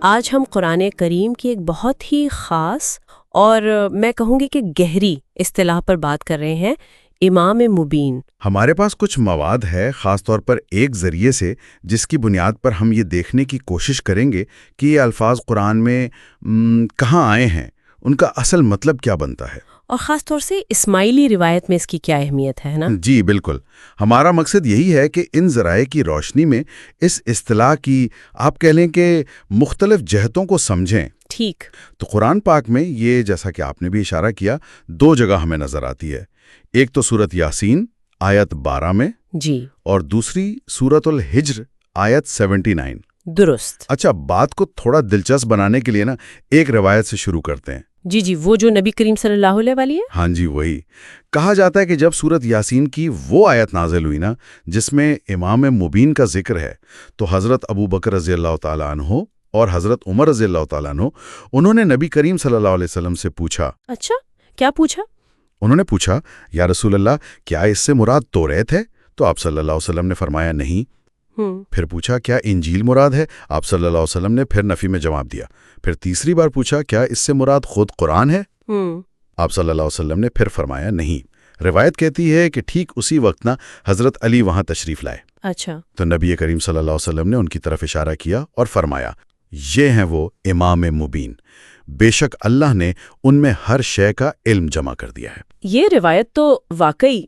آج ہم قرآن کریم کی ایک بہت ہی خاص اور میں کہوں گی کہ گہری اصطلاح پر بات کر رہے ہیں، امام مبین۔ ہمارے پاس کچھ مواد ہے، خاص طور پر ایک ذریعے سے جس کی بنیاد پر ہم یہ دیکھنے کی کوشش کریں گے کہ یہ الفاظ قرآن میں کہاں آئے ہیں، ان کا اصل مطلب کیا بنتا ہے، اور خاص طور سے اسماعیلی روایت میں اس کی کیا اہمیت ہے نا؟ جی بالکل۔ ہمارا مقصد یہی ہے کہ ان ذرائع کی روشنی میں اس اصطلاح کی آپ کہہ لیں کہ مختلف جہتوں کو سمجھیں۔ ٹھیک۔ تو قرآن پاک میں یہ جیسا کہ آپ نے بھی اشارہ کیا، دو جگہ ہمیں نظر آتی ہے، ایک تو سورت یاسین آیت 12 میں، جی، اور دوسری سورت الحجر آیت 79۔ درست۔ اچھا، بات کو تھوڑا دلچسپ بنانے کے لیے نا ایک روایت سے شروع کرتے ہیں۔ جی وہ جو نبی کریم صلی اللہ علیہ والی ہے؟ ہاں جی، وہی۔ کہا جاتا ہے کہ جب سورت یاسین کی وہ آیت نازل ہوئی نا جس میں امام مبین کا ذکر ہے، تو حضرت ابو بکر رضی اللہ تعالیٰ عنہ اور حضرت عمر رضی اللہ تعالیٰ عنہ انہوں نے نبی کریم صلی اللہ علیہ وسلم سے پوچھا۔ اچھا، کیا پوچھا؟ انہوں نے پوچھا، یا رسول اللہ، کیا اس سے مراد توریت ہے؟ تو آپ صلی اللہ علیہ وسلم نے فرمایا نہیں۔ پھر پوچھا، کیا انجیل مراد ہے؟ آپ صلی اللہ علیہ وسلم نے پھر نفی میں جواب دیا۔ پھر تیسری بار پوچھا، کیا اس سے مراد خود قرآن ہے؟ آپ صلی اللہ علیہ وسلم نے پھر فرمایا نہیں۔ روایت کہتی ہے کہ ٹھیک اسی وقت نا حضرت علی وہاں تشریف لائے۔ اچھا۔ تو نبی کریم صلی اللہ علیہ وسلم نے ان کی طرف اشارہ کیا اور فرمایا، یہ ہیں وہ امام مبین، بے شک اللہ نے ان میں ہر شے کا علم جمع کر دیا ہے۔ یہ روایت تو واقعی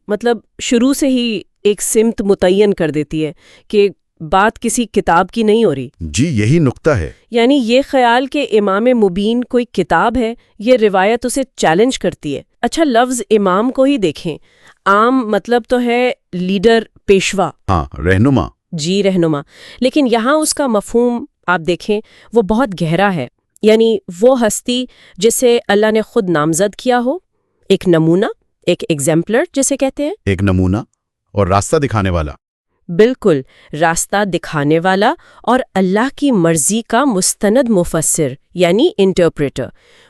شروع سے ہی ایک سمت متعین کر دیتی ہے کہ بات کسی کتاب کی نہیں ہو رہی۔ جی، یہی نقطہ ہے۔ یعنی یہ خیال کہ امام مبین کوئی کتاب ہے، یہ روایت اسے چیلنج کرتی ہے۔ اچھا، لفظ امام کو ہی دیکھیں، عام مطلب تو ہے لیڈر، پیشوا، ہاں، رہنما۔ جی، رہنما، لیکن یہاں اس کا مفہوم آپ دیکھیں وہ بہت گہرا ہے۔ یعنی وہ ہستی جسے اللہ نے خود نامزد کیا ہو، ایک نمونہ، ایک ایگزامپلر جسے کہتے ہیں، ایک نمونہ اور راستہ دکھانے والا۔ بالکل، راستہ دکھانے والا اور اللہ کی مرضی کا مستند مفسر یعنی انٹرپریٹر،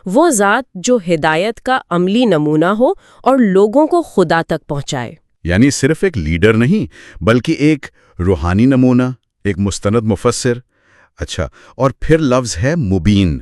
وہ ذات جو ہدایت کا عملی نمونہ ہو اور لوگوں کو خدا تک پہنچائے۔ یعنی صرف ایک لیڈر نہیں بلکہ ایک روحانی نمونہ، ایک مستند مفسر۔ اچھا، اور پھر لفظ ہے مبین،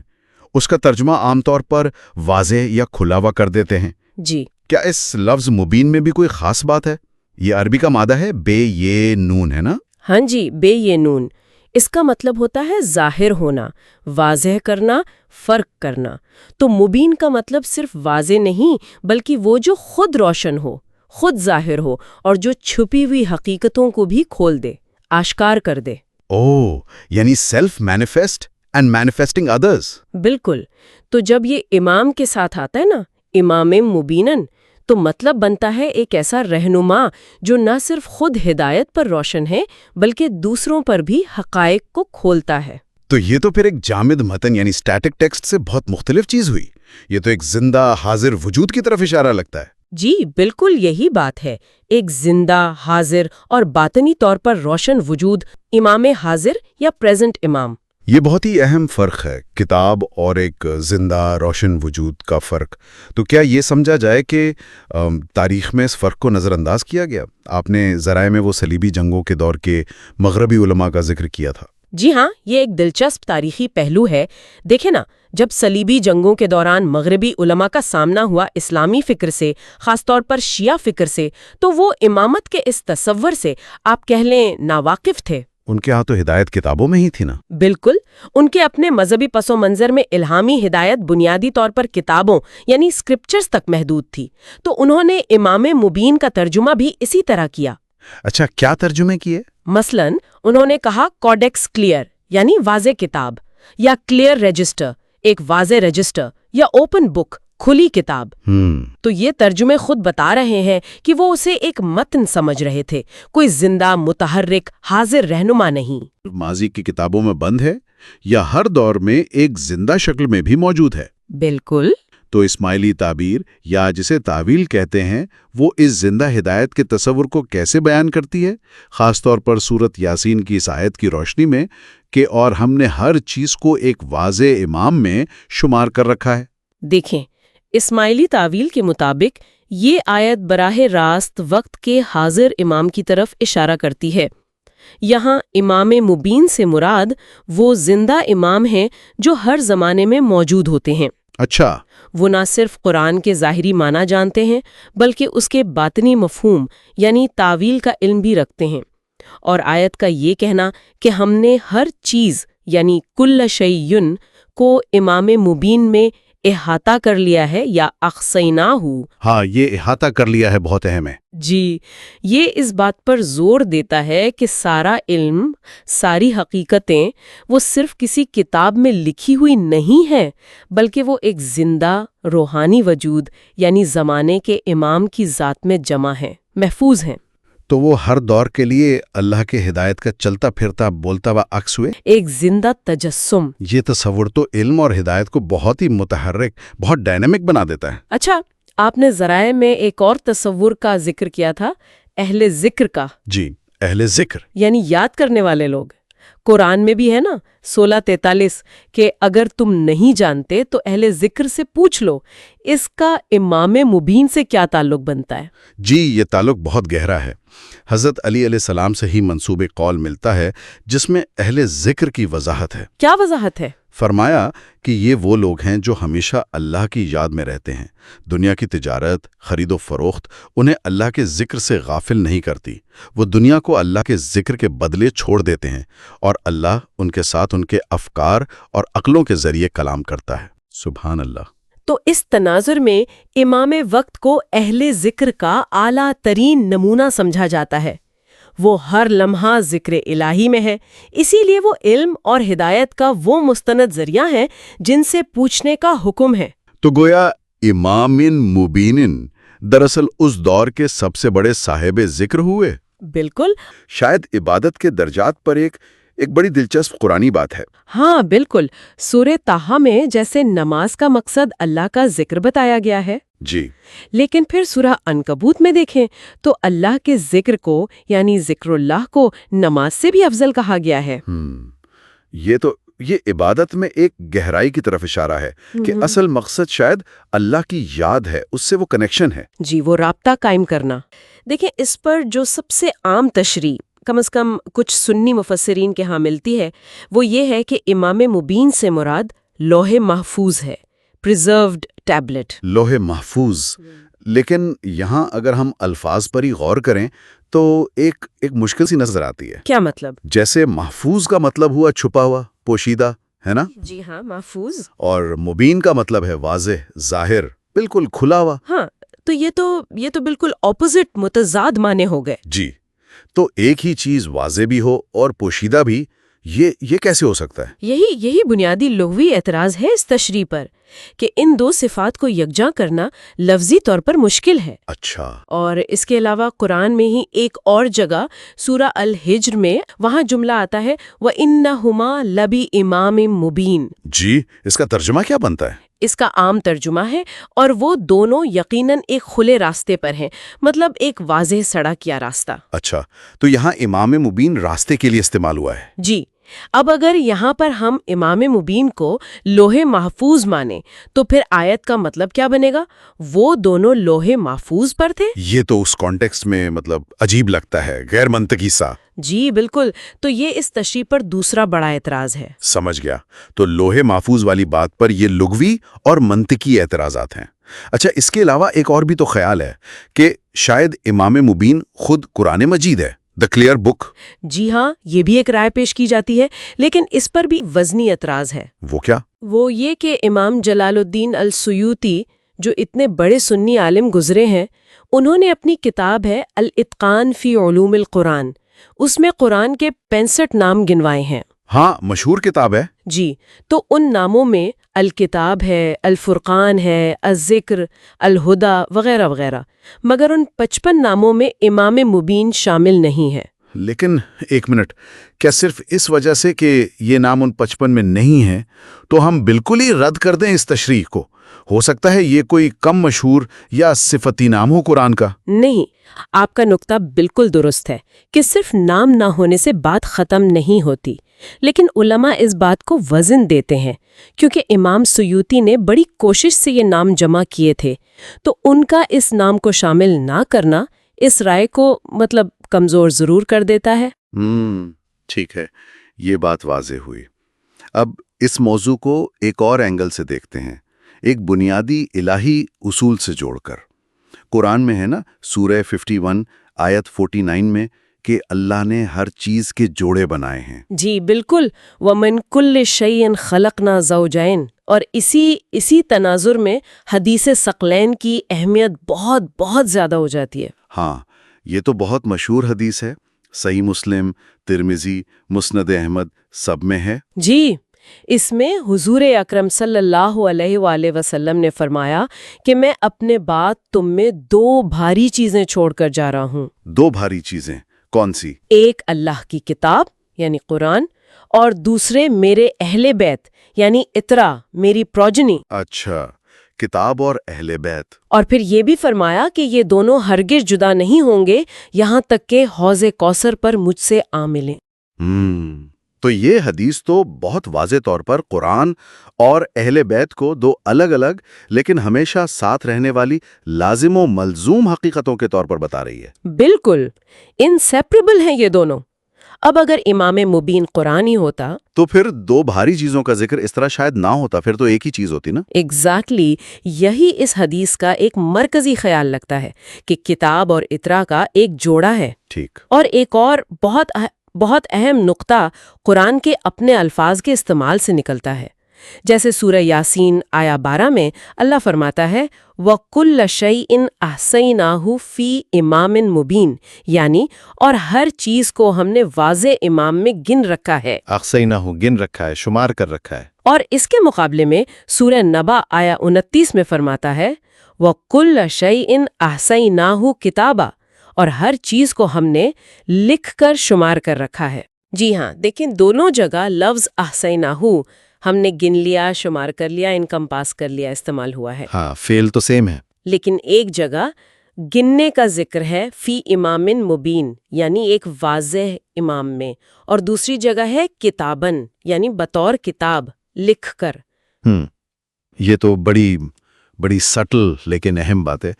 اس کا ترجمہ عام طور پر واضح یا کھلا ہوا کر دیتے ہیں۔ جی، کیا اس لفظ مبین میں بھی کوئی خاص بات ہے؟ یہ عربی کا مادہ ہے بے یہ نون، ہے نا؟ ہاں جی، بے یہ نون، اس کا مطلب ہوتا ہے ظاہر ہونا، واضح کرنا، فرق کرنا۔ تو مبین کا مطلب صرف واضح نہیں بلکہ وہ جو خود روشن ہو، خود ظاہر ہو، اور جو چھپی ہوئی حقیقتوں کو بھی کھول دے، آشکار کر دے۔ یعنی self manifest and manifesting others. بالکل۔ تو جب یہ امام کے ساتھ آتا ہے نا، امام مبینن، تو مطلب بنتا ہے ایک ایسا رہنما جو نہ صرف خود ہدایت پر روشن ہے بلکہ دوسروں پر بھی حقائق کو کھولتا ہے۔ تو یہ تو پھر ایک جامد متن یعنی سٹیٹک ٹیکسٹ سے بہت مختلف چیز ہوئی۔ یہ تو ایک زندہ حاضر وجود کی طرف اشارہ لگتا ہے۔ جی بالکل، یہی بات ہے، ایک زندہ، حاضر اور باطنی طور پر روشن وجود، امام حاضر یا پریزنٹ امام۔ یہ بہت ہی اہم فرق ہے، کتاب اور ایک زندہ روشن وجود کا فرق۔ تو کیا یہ سمجھا جائے کہ تاریخ میں اس فرق کو نظر انداز کیا گیا؟ آپ نے ذرائع میں وہ صلیبی جنگوں کے دور کے مغربی علماء کا ذکر کیا تھا۔ جی ہاں، یہ ایک دلچسپ تاریخی پہلو ہے۔ دیکھیں نا، جب صلیبی جنگوں کے دوران مغربی علماء کا سامنا ہوا اسلامی فکر سے، خاص طور پر شیعہ فکر سے، تو وہ امامت کے اس تصور سے آپ کہہ لیں ناواقف تھے۔ ان کے ہاں تو ہدایت کتابوں میں ہی تھی نا؟ بالکل، ان کے اپنے مذہبی پس و منظر میں الہامی ہدایت بنیادی طور پر کتابوں یعنی اسکرپچرز تک محدود تھی، تو انہوں نے امام مبین کا ترجمہ بھی اسی طرح کیا۔ اچھا، کیا ترجمے کیے؟ مثلاً انہوں نے کہا کوڈیکس کلیئر یعنی واضح کتاب، یا کلیئر رجسٹر ایک واضح رجسٹر، یا اوپن بک کھلی کتاب۔ تو یہ ترجمے خود بتا رہے ہیں کہ وہ اسے ایک متن سمجھ رہے تھے، کوئی زندہ متحرک حاضر رہنما نہیں۔ ماضی کی کتابوں میں بند ہے یا ہر دور میں ایک زندہ شکل میں بھی موجود ہے؟ بالکل۔ تو اسماعیلی تعبیر یا جسے تعویل کہتے ہیں، وہ اس زندہ ہدایت کے تصور کو کیسے بیان کرتی ہے، خاص طور پر سورت یاسین کی اس آیت کی روشنی میں کہ اور ہم نے ہر چیز کو ایک واضح امام میں شمار کر رکھا ہے۔ دیکھیں، اسماعیلی تعویل کے مطابق یہ آیت براہ راست وقت کے حاضر امام کی طرف اشارہ کرتی ہے۔ یہاں امام مبین سے مراد وہ زندہ امام ہیں جو ہر زمانے میں موجود ہوتے ہیں۔ اچھا، وہ نہ صرف قرآن کے ظاہری معنی جانتے ہیں بلکہ اس کے باطنی مفہوم یعنی تاویل کا علم بھی رکھتے ہیں۔ اور آیت کا یہ کہنا کہ ہم نے ہر چیز یعنی کل شیء کو امام مبین میں احاطہ کر لیا ہے یا احصیناہ، ہاں یہ احاطہ کر لیا ہے بہت اہم ہے۔ جی، یہ اس بات پر زور دیتا ہے کہ سارا علم، ساری حقیقتیں وہ صرف کسی کتاب میں لکھی ہوئی نہیں ہیں بلکہ وہ ایک زندہ روحانی وجود یعنی زمانے کے امام کی ذات میں جمع ہیں، محفوظ ہیں۔ تو وہ ہر دور کے لیے اللہ کے ہدایت کا چلتا پھرتا بولتا ہوا عکس ہوئے، ایک زندہ تجسم۔ یہ تصور تو علم اور ہدایت کو بہت ہی متحرک، بہت ڈائنامک بنا دیتا ہے۔ اچھا، آپ نے ذرائع میں ایک اور تصور کا ذکر کیا تھا، اہل ذکر کا۔ جی، اہل ذکر یعنی یاد کرنے والے لوگ۔ قرآن میں بھی ہے نا 16:43 کہ اگر تم نہیں جانتے تو اہل ذکر سے پوچھ لو۔ اس کا امام مبین سے کیا تعلق بنتا ہے؟ جی، یہ تعلق بہت گہرا ہے۔ حضرت علی علیہ السلام سے ہی منسوب قول ملتا ہے جس میں اہل ذکر کی وضاحت ہے۔ کیا وضاحت ہے؟ فرمایا کہ یہ وہ لوگ ہیں جو ہمیشہ اللہ کی یاد میں رہتے ہیں۔ دنیا کی تجارت، خرید و فروخت انہیں اللہ کے ذکر سے غافل نہیں کرتی۔ وہ دنیا کو اللہ کے ذکر کے بدلے چھوڑ دیتے ہیں اور اللہ ان کے ساتھ ان کے افکار اور عقلوں کے ذریعے کلام کرتا ہے۔ سبحان اللہ۔ تو اس تناظر میں امام وقت کو اہل ذکر کا اعلیٰ ترین نمونہ سمجھا جاتا ہے۔ وہ ہر لمحہ ذکر الہی میں ہے، اسی لیے وہ علم اور ہدایت کا وہ مستند ذریعہ ہے جن سے پوچھنے کا حکم ہے۔ تو گویا امام مبین دراصل اس دور کے سب سے بڑے صاحب ذکر ہوئے۔ بالکل۔ شاید عبادت کے درجات پر ایک بڑی دلچسپ قرآنی بات ہے۔ ہاں بالکل، سورہ طٰہٰ میں جیسے نماز کا مقصد اللہ کا ذکر بتایا گیا ہے، جی، لیکن پھر سورہ عنکبوت میں دیکھیں تو اللہ کے ذکر کو یعنی ذکر اللہ کو نماز سے بھی افضل کہا گیا ہے۔ یہ عبادت میں ایک گہرائی کی طرف اشارہ ہے کہ اصل مقصد شاید اللہ کی یاد ہے، اس سے وہ کنیکشن ہے۔ جی، وہ رابطہ قائم کرنا۔ دیکھیں، اس پر جو سب سے عام تشریح کم از کم کچھ سنی مفسرین کے ہاں ملتی ہے وہ یہ ہے کہ امام مبین سے مراد لوح محفوظ ہے، پریزروڈ ٹیبلٹ۔ لوح محفوظ، لیکن یہاں اگر ہم الفاظ پر ہی غور کریں تو ایک مشکل سی نظر آتی ہے۔ کیا مطلب؟ جیسے محفوظ کا مطلب ہوا چھپا ہوا، پوشیدہ، ہے نا؟ جی ہاں، محفوظ۔ اور مبین کا مطلب ہے واضح، ظاہر، بالکل کھلا ہوا۔ ہاں، تو یہ تو بالکل اپوزٹ، متضاد معنی ہو گئے۔ جی، تو ایک ہی چیز واضح بھی ہو اور پوشیدہ بھی، یہ کیسے ہو سکتا ہے؟ یہی بنیادی لغوی اعتراض ہے اس تشریح پر کہ ان دو صفات کو یکجا کرنا لفظی طور پر مشکل ہے۔ اچھا۔ اور اس کے علاوہ قرآن میں ہی ایک اور جگہ سورہ الحجر میں وہاں جملہ آتا ہے وَإِنَّهُمَا لَبِإِمَامٍ مُبِينٍ۔ جی، اس کا ترجمہ کیا بنتا ہے؟ اس کا عام ترجمہ ہے اور وہ دونوں یقیناً ایک کھلے راستے پر ہیں، مطلب ایک واضح سڑک یا راستہ۔ اچھا، تو یہاں امام مبین راستے کے لیے استعمال ہوا ہے۔ جی، اب اگر یہاں پر ہم امام مبین کو لوح محفوظ مانیں تو پھر آیت کا مطلب کیا بنے گا؟ وہ دونوں لوح محفوظ پر تھے؟ یہ تو اس کانٹیکسٹ میں عجیب لگتا ہے، غیر منطقی سا۔ جی بالکل، تو یہ اس تشریح پر دوسرا بڑا اعتراض ہے۔ سمجھ گیا، تو لوح محفوظ والی بات پر یہ لغوی اور منطقی اعتراضات ہیں۔ اچھا، اس کے علاوہ ایک اور بھی تو خیال ہے کہ شاید امام مبین خود قرآن مجید ہے، دا کلیئر بک۔ جی ہاں، یہ بھی ایک رائے پیش کی جاتی ہے، لیکن اس پر بھی وزنی اعتراض ہے۔ وہ کیا؟ وہ یہ کہ امام جلال الدین السیوطی جو اتنے بڑے سنی عالم گزرے ہیں، انہوں نے اپنی کتاب ہے الاتقان فی علوم القرآن، اس میں قرآن کے 65 نام گنوائے ہیں۔ ہاں، مشہور کتاب ہے۔ جی، تو ان ناموں میں الکتاب ہے، الفرقان ہے، الذکر، الہدا وغیرہ وغیرہ، مگر ان 55 ناموں میں امام مبین شامل نہیں ہے۔ لیکن ایک منٹ، کیا صرف اس وجہ سے کہ یہ نام ان 55 میں نہیں ہیں تو ہم بالکل ہی رد کر دیں اس تشریح کو؟ ہو سکتا ہے یہ کوئی کم مشہور یا صفتی نام ہو قرآن کا۔ نہیں، آپ کا نقطہ بالکل درست ہے کہ صرف نام نہ ہونے سے بات ختم نہیں ہوتی، لیکن علماء اس بات کو وزن دیتے ہیں کیونکہ امام سیوطی نے بڑی کوشش سے یہ نام جمع کیے تھے، تو ان کا اس نام کو شامل نہ کرنا اس رائے کو کمزور ضرور کر دیتا ہے۔ ٹھیک ہے، یہ بات واضح ہوئی۔ اب اس موضوع کو ایک اور اینگل سے دیکھتے ہیں، ایک بنیادی الہی اصول سے جوڑ کر۔ قرآن میں ہے نا، سورہ 51 آیت 49 میں کہ اللہ نے ہر چیز کے جوڑے بنائے ہیں۔ جی بالکل، وَمِن كُلِّ شَيْءٍ خَلَقْنَا زَوْجَيْن، اور اسی تناظر میں حدیث ثقلین کی اہمیت بہت بہت زیادہ ہو جاتی ہے۔ ہاں، یہ تو بہت مشہور حدیث ہے، صحیح مسلم، ترمذی، مسند احمد سب میں ہے۔ جی، اس میں حضور اکرم صلی اللہ علیہ وآلہ وسلم نے فرمایا کہ میں اپنے بعد تم میں 2 بھاری چیزیں چھوڑ کر جا رہا ہوں۔ 2 بھاری چیزیں کون سی؟ ایک اللہ کی کتاب یعنی قرآن، اور دوسرے میرے اہل بیت یعنی اترا، میری پروجنی۔ اچھا، کتاب اور اہل بیت۔ اور پھر یہ بھی فرمایا کہ یہ دونوں ہرگز جدا نہیں ہوں گے یہاں تک کہ حوض کوثر پر مجھ سے آ ملیں۔ تو یہ حدیث تو بہت واضح طور پر قرآن اور اہل بیت کو 2 الگ الگ لیکن ہمیشہ ساتھ رہنے والی لازم و ملزوم حقیقتوں کے طور پر بتا رہی ہے۔ بالکل، انسیپریبل ہیں یہ دونوں۔ اب اگر امام مبین قرآن ہی ہوتا تو پھر 2 بھاری چیزوں کا ذکر اس طرح شاید نہ ہوتا، پھر تو ایک ہی چیز ہوتی نا۔ ایگزیکٹلی، یہی اس حدیث کا ایک مرکزی خیال لگتا ہے کہ کتاب اور اترا کا ایک جوڑا ہے۔ ٹھیک۔ اور ایک اور بہت اہم نقطہ قرآن کے اپنے الفاظ کے استعمال سے نکلتا ہے، جیسے سورہ یاسین آیا 12 میں اللہ فرماتا ہے وَكُلَّ شَيْءٍ أَحْصَيْنَاهُ فِي إِمَامٍ مُبِينٍ، یعنی اور ہر چیز کو ہم نے واضح امام میں گن رکھا ہے۔ احصیناہ گن رکھا ہے، شمار کر رکھا ہے۔ اور اس کے مقابلے میں سورہ نبا آیا 29 میں فرماتا ہے وَكُلَّ شَيْءٍ أَحْصَيْنَاهُ كِتَابًا، اور ہر چیز کو ہم نے لکھ کر شمار کر رکھا ہے۔ جی ہاں، دیکھیں دونوں جگہ لفظ احصیناہ، ہم نے گن لیا، شمار کر لیا، انکمپاس کر لیا استعمال ہوا ہے۔ ہاں، فعل تو سیم ہے، لیکن ایک جگہ گننے کا ذکر ہے فی امام مبین، یعنی ایک واضح امام میں، اور دوسری جگہ ہے کتابن، یعنی بطور کتاب لکھ کر۔ یہ تو بڑی سٹل لیکن اہم بات ہے۔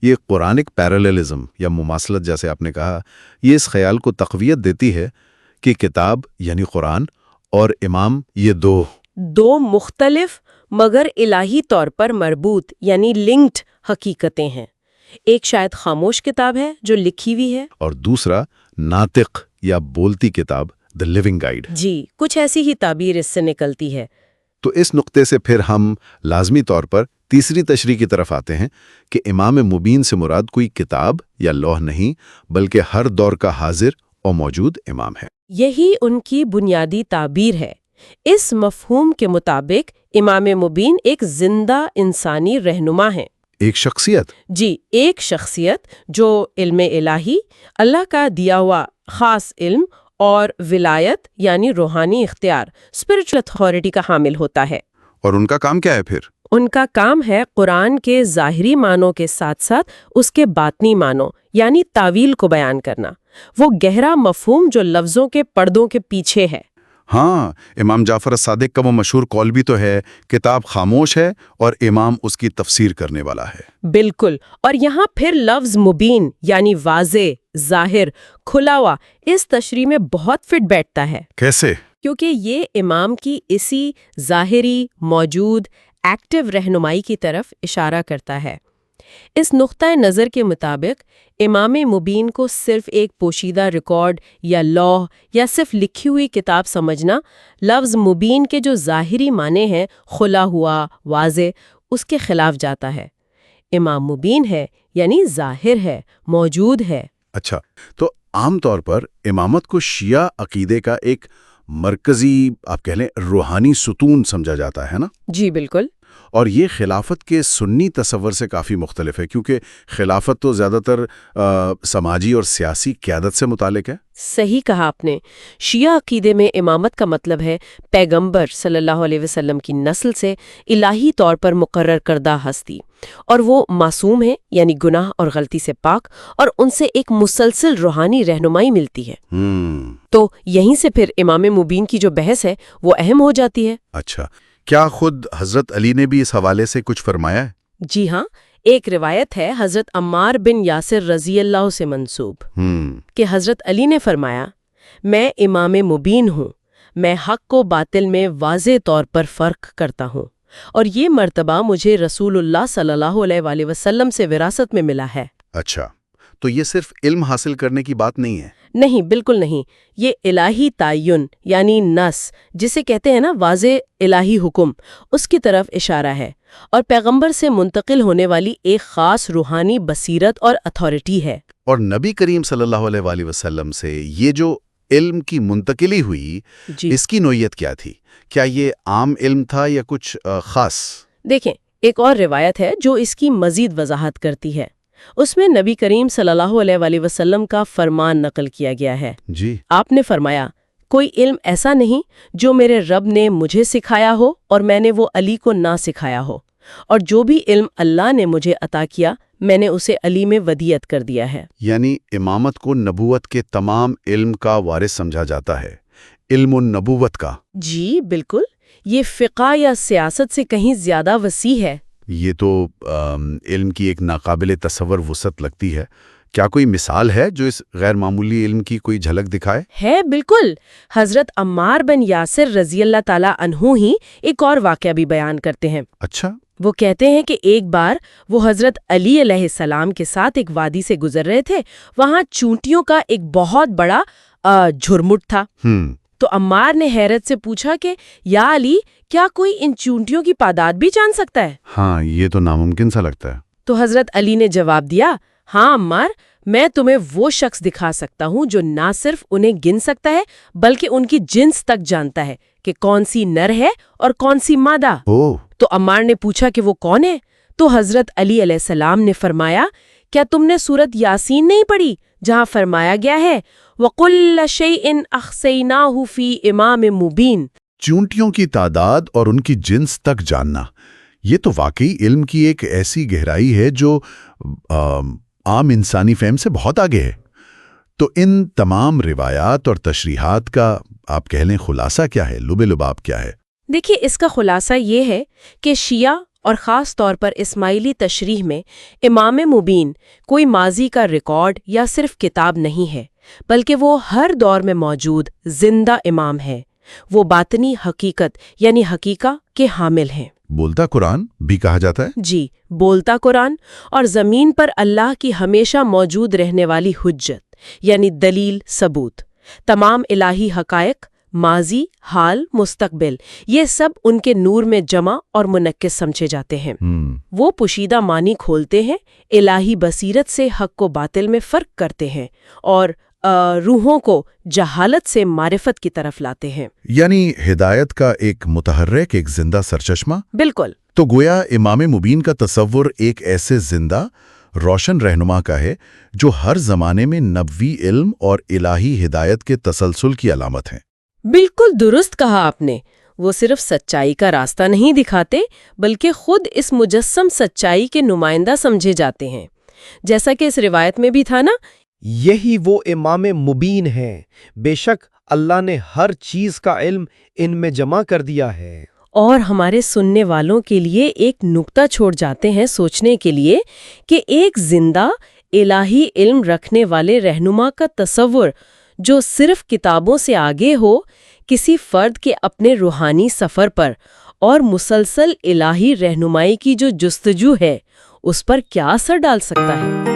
یہ قرآنک پیراللزم یا مماثلت جیسے آپ نے کہا، یہ اس خیال کو تقویت دیتی ہے کہ کتاب یعنی قرآن اور امام یہ دو مختلف مگر الہی طور پر مربوط یعنی لنکڈ حقیقتیں ہیں۔ ایک شاید خاموش کتاب ہے جو لکھی ہوئی ہے، اور دوسرا ناطق یا بولتی کتاب، دی لیونگ گائیڈ۔ جی، کچھ ایسی ہی تعبیر اس سے نکلتی ہے۔ تو اس نقطے سے پھر ہم لازمی طور پر تیسری تشریح کی طرف آتے ہیں کہ امام مبین سے مراد کوئی کتاب یا لوح نہیں، بلکہ ہر دور کا حاضر اور موجود امام ہے۔ یہی ان کی بنیادی تعبیر ہے۔ اس مفہوم کے مطابق امام مبین ایک زندہ انسانی رہنما ہیں، ایک شخصیت۔ جی، ایک شخصیت جو علم الہی، اللہ کا دیا ہوا خاص علم اور ولایت یعنی روحانی اختیار، اسپرچل اتھارٹی کا حامل ہوتا ہے۔ اور ان کا کام کیا ہے پھر؟ ان کا کام ہے قرآن کے ظاہری معنوں کے ساتھ ساتھ اس کے باطنی معنوں یعنی تاویل کو بیان کرنا، وہ گہرا مفہوم جو لفظوں کے پردوں کے پیچھے ہے۔ ہاں، امام جعفر الصادق کا وہ مشہور قول بھی تو ہے، کتاب خاموش ہے اور امام اس کی تفسیر کرنے والا ہے۔ بالکل، اور یہاں پھر لفظ مبین یعنی واضح، ظاہر، کھلا ہوا اس تشریح میں بہت فٹ بیٹھتا ہے۔ کیسے؟ کیونکہ یہ امام کی اسی ظاہری، موجود، ایکٹیو رہنمائی کی طرف اشارہ کرتا ہے۔ اس نقطۂ نظر کے مطابق امام مبین کو صرف ایک پوشیدہ ریکارڈ یا لوح یا صرف لکھی ہوئی کتاب سمجھنا، لفظ مبین کے جو ظاہری معنی ہیں کھلا ہوا، واضح، اس کے خلاف جاتا ہے۔ امام مبین ہے یعنی ظاہر ہے، موجود ہے۔ اچھا، تو عام طور پر امامت کو شیعہ عقیدے کا ایک مرکزی، آپ کہہ لیں، روحانی ستون سمجھا جاتا ہے نا؟ جی بالکل۔ اور یہ خلافت کے سنی تصور سے کافی مختلف ہے، کیونکہ خلافت تو زیادہ تر سماجی اور سیاسی قیادت سے متعلق ہے۔ صحیح کہا آپ نے۔ شیعہ عقیدے میں امامت کا مطلب ہے پیغمبر صلی اللہ علیہ وسلم کی نسل سے الہی طور پر مقرر کردہ ہستی، اور وہ معصوم ہے یعنی گناہ اور غلطی سے پاک، اور ان سے ایک مسلسل روحانی رہنمائی ملتی ہے۔ تو یہیں سے پھر امام مبین کی جو بحث ہے وہ اہم ہو جاتی ہے۔ اچھا، کیا خود حضرت علی نے بھی اس حوالے سے کچھ فرمایا ہے؟ جی ہاں، ایک روایت ہے حضرت عمار بن یاسر رضی اللہ سے منسوب کہ حضرت علی نے فرمایا میں امام مبین ہوں، میں حق و باطل میں واضح طور پر فرق کرتا ہوں، اور یہ مرتبہ مجھے رسول اللہ صلی اللہ علیہ وآلہ وسلم سے وراثت میں ملا ہے۔ اچھا، تو یہ صرف علم حاصل کرنے کی بات نہیں ہے؟ نہیں، بالکل نہیں۔ یہ الہی تعین یعنی نص، جسے کہتے ہیں نا واضح الہی حکم، اس کی طرف اشارہ ہے، اور پیغمبر سے منتقل ہونے والی ایک خاص روحانی بصیرت اور اتھارٹی ہے۔ اور نبی کریم صلی اللہ علیہ وآلہ وسلم سے یہ جو علم کی منتقلی ہوئی، اس کی نوعیت کیا تھی؟ کیا یہ عام علم تھا یا کچھ خاص؟ دیکھیں، ایک اور روایت ہے جو اس کی مزید وضاحت کرتی ہے۔ اس میں نبی کریم صلی اللہ علیہ وآلہ وسلم کا فرمان نقل کیا گیا ہے۔ جی، آپ نے فرمایا، کوئی علم ایسا نہیں جو میرے رب نے مجھے سکھایا ہو اور میں نے وہ علی کو نہ سکھایا ہو، اور جو بھی علم اللہ نے مجھے عطا کیا میں نے اسے علی میں ودیعت کر دیا ہے۔ یعنی امامت کو نبوت کے تمام علم کا وارث سمجھا جاتا ہے، علم النبوت کا۔ جی بالکل، یہ فقہ یا سیاست سے کہیں زیادہ وسیع ہے۔ یہ تو علم کی ایک ناقابل تصور وسعت لگتی ہے۔ کیا کوئی مثال ہے جو اس غیر معمولی علم کی کوئی جھلک دکھائے؟ ہے بالکل۔ حضرت عمار بن یاسر رضی اللہ تعالی عنہ ہی ایک اور واقعہ بھی بیان کرتے ہیں۔ اچھا، وہ کہتے ہیں کہ ایک بار وہ حضرت علی علیہ السلام کے ساتھ ایک وادی سے گزر رہے تھے، وہاں چونٹیوں کا ایک بہت بڑا جھرمٹ تھا۔ تو عمار نے حیرت سے پوچھا کہ یا علی، کیا کوئی ان چونٹیوں کی تعداد بھی جان سکتا ہے؟ ہاں، یہ تو ناممکن سا لگتا ہے۔ تو حضرت علی نے جواب دیا، ہاں عمار، میں تمہیں وہ شخص دکھا سکتا ہوں جو نہ صرف انہیں گن سکتا ہے بلکہ ان کی جنس تک جانتا ہے کہ کون سی نر ہے اور کون سی مادہ۔ تو عمار نے پوچھا کہ وہ کون ہے؟ تو حضرت علی علیہ السلام نے فرمایا، کیا تم نے سورت یاسین نہیں پڑھی جہاں فرمایا گیا ہے وَقُلَّ شَيْءٍ أَحْصَيْنَاهُ فِي إِمَامٍ مُبِينٍ؟ چونٹیوں کی تعداد اور ان کی جنس تک جاننا، یہ تو واقعی علم کی ایک ایسی گہرائی ہے جو عام انسانی فہم سے بہت آگے ہے۔ تو ان تمام روایات اور تشریحات کا آپ کہہ لیں خلاصہ کیا ہے، لب لباب کیا ہے؟ دیکھیے، اس کا خلاصہ یہ ہے کہ شیعہ اور خاص طور پر اسماعیلی تشریح میں امام مبین کوئی ماضی کا ریکارڈ یا صرف کتاب نہیں ہے، بلکہ وہ ہر دور میں موجود زندہ امام ہے۔ وہ باطنی حقیقت یعنی حقیقہ کے حامل ہیں۔ بولتا قرآن بھی کہا جاتا ہے؟ جی، بولتا قرآن، اور زمین پر اللہ کی ہمیشہ موجود رہنے والی حجت یعنی دلیل ثبوت۔ تمام الہی حقائق، ماضی، حال، مستقبل، یہ سب ان کے نور میں جمع اور منعکس سمجھے جاتے ہیں۔ وہ پوشیدہ معنی کھولتے ہیں، الہی بصیرت سے حق و باطل میں فرق کرتے ہیں، اور روحوں کو جہالت سے معرفت کی طرف لاتے ہیں۔ یعنی ہدایت کا ایک متحرک، ایک زندہ سرچشمہ۔ بالکل۔ تو گویا امام مبین کا تصور ایک ایسے زندہ روشن رہنما کا ہے جو ہر زمانے میں نبوی علم اور الہی ہدایت کے تسلسل کی علامت ہیں۔ بالکل درست کہا آپ نے۔ وہ صرف سچائی کا راستہ نہیں دکھاتے بلکہ خود اس مجسم سچائی کے نمائندہ سمجھے جاتے ہیں۔ جیسا کہ اس روایت میں بھی تھا نا، یہی وہ امام مبین ہیں، بے شک اللہ نے ہر چیز کا علم ان میں جمع کر دیا ہے۔ اور ہمارے سننے والوں کے لیے ایک نکتہ چھوڑ جاتے ہیں سوچنے کے لیے کہ ایک زندہ الہی علم رکھنے والے رہنما کا تصور جو صرف کتابوں سے آگے ہو، کسی فرد کے اپنے روحانی سفر پر اور مسلسل الہی رہنمائی کی جو جستجو ہے، اس پر کیا اثر ڈال سکتا ہے؟